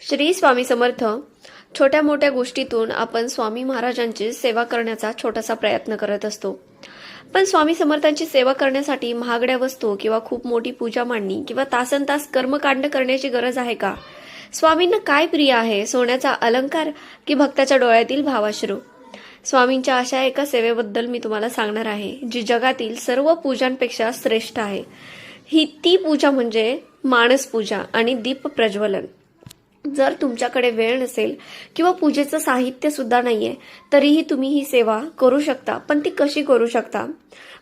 श्री स्वामी समर्थ. छोट्या मोठ्या गोष्टीतून आपण स्वामी महाराजांची सेवा करण्याचा छोटासा प्रयत्न करत असतो. पण स्वामी समर्थांची सेवा करण्यासाठी महागड्या वस्तू किंवा खूप मोठी पूजा मांडणी किंवा तासनतास कर्मकांड करण्याची गरज आहे का? स्वामींना काय प्रिय आहे? सोन्याचा अलंकार की भक्ताच्या डोळ्यातील भावाश्रू? स्वामींच्या अशा एका सेवेबद्दल मी तुम्हाला सांगणार आहे, जी जगातील सर्व पूजांपेक्षा श्रेष्ठ आहे. ती पूजा म्हणजे मानस पूजा आणि दीप प्रज्वलन. जर तुमच्याकडे वेळ नसेल किंवा पूजेचं साहित्य सुद्धा नाहीये, तरीही तुम्ही ही सेवा करू शकता. पण ती कशी करू शकता?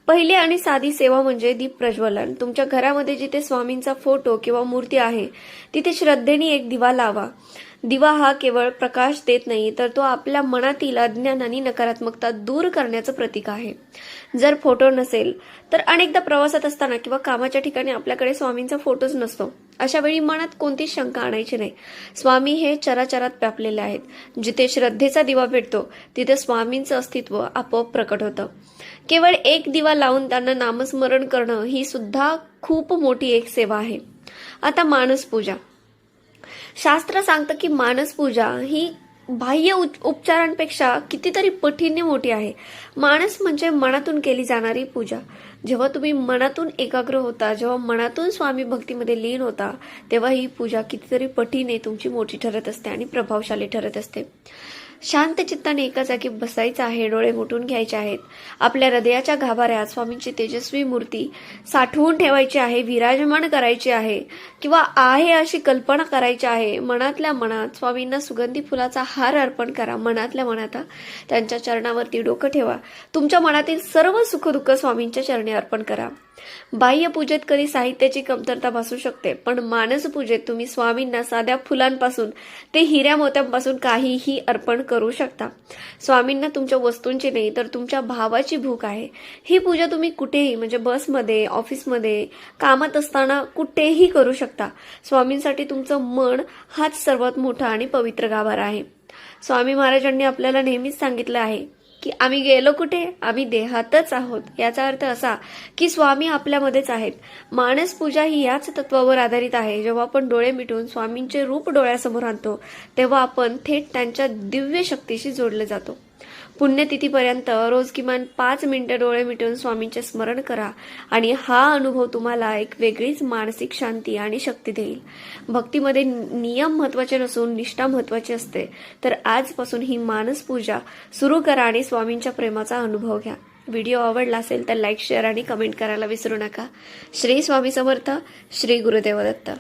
पहिली आणि साधी सेवा म्हणजे दीप प्रज्वलन. तुमच्या घरामध्ये जिथे स्वामींचा फोटो किंवा मूर्ती आहे, तिथे श्रद्धेने एक दिवा लावा. दिवा हा केवळ प्रकाश देत नाही, तर तो आपल्या मनातील अज्ञान आणि नकारात्मकता दूर करण्याचं प्रतीक आहे. जर फोटो नसेल तर अनेकदा प्रवासात असताना किंवा कामाच्या ठिकाणी आपल्याकडे स्वामींचा फोटोच नसतो. अशा वेळी मनात कोणतीच शंका आणायची नाही. स्वामी हे चराचरात व्यापलेले आहेत. जिथे श्रद्धेचा दिवा भेटतो तिथे स्वामींचं अस्तित्व आपोआप प्रकट होतं. केवळ एक दिवा लावून त्यांना नामस्मरण करणं ही सुद्धा खूप मोठी एक सेवा आहे. आता मानस पूजा. शास्त्र सांगतं की मानस पूजा ही बाह्य उपचारांपेक्षा कितीतरी पटीने मोठी आहे. मानस म्हणजे मनातून केली जाणारी पूजा. जेव्हा तुम्ही मनातून एकाग्र होता, जेव्हा मनातून स्वामी भक्तीमध्ये लीन होता, तेव्हा ही पूजा कितीतरी पटीने तुमची मोठी ठरत असते आणि प्रभावशाली ठरत असते. शांत चित्ताने एका जागी बसायचं आहे, डोळे मिटून घ्यायचे आहेत. आपल्या हृदयाच्या गाभाऱ्यात स्वामींची तेजस्वी मूर्ती साठवून ठेवायची आहे, विराजमान करायची आहे किंवा आहे अशी कल्पना करायची आहे. मनातल्या मनात स्वामींना सुगंधी फुलाचा हार अर्पण करा. मनातल्या मनात त्यांच्या चरणावरती डोकं ठेवा. तुमच्या मनातील सर्व सुखदुःख स्वामींच्या चरणी अर्पण करा. बाह्य पूजेत कधी साहित्याची कमतरता भासू शकते, पण मानस पूजेत तुम्ही स्वामींना साध्या फुलांपासून ते हिऱ्या मोत्यांपासून काहीही अर्पण करू शकता. स्वामींना तुमच्या वस्तूंची नाही, तर तुमच्या भावाची भूक आहे. ही पूजा तुम्ही कुठेही, म्हणजे बसमध्ये, ऑफिसमध्ये, कामात असताना कुठेही करू शकता. स्वामींसाठी तुमचं मन हाच सर्वात मोठा आणि पवित्र गाभारा आहे. स्वामी महाराजांनी आपल्याला नेहमीच सांगितलं आहे की आम्ही गेलो कुठे? आम्ही देहातच आहोत. याचा अर्थ असा की स्वामी आपल्यामध्येच आहेत. मानस पूजा ही याच तत्वावर आधारित आहे. जेव्हा आपण डोळे मिटून स्वामींचे रूप डोळ्यासमोर आणतो, तेव्हा आपण थेट त्यांच्या दिव्य शक्तीशी जोडले जातो. पुण्यतिथीपर्यंत रोज किमान 5 मिनिटं डोळे मिटून स्वामींचे स्मरण करा आणि हा अनुभव तुम्हाला एक वेगळीच मानसिक शांती आणि शक्ती देईल. भक्तीमध्ये नियम महत्वाचे नसून निष्ठा महत्वाची असते. तर आजपासून ही मानस पूजा सुरू करा आणि स्वामींच्या प्रेमाचा अनुभव घ्या. व्हिडिओ आवडला असेल तर लाईक, शेअर आणि कमेंट करायला विसरू नका. श्री स्वामी समर्थ. श्री गुरुदेव दत्त.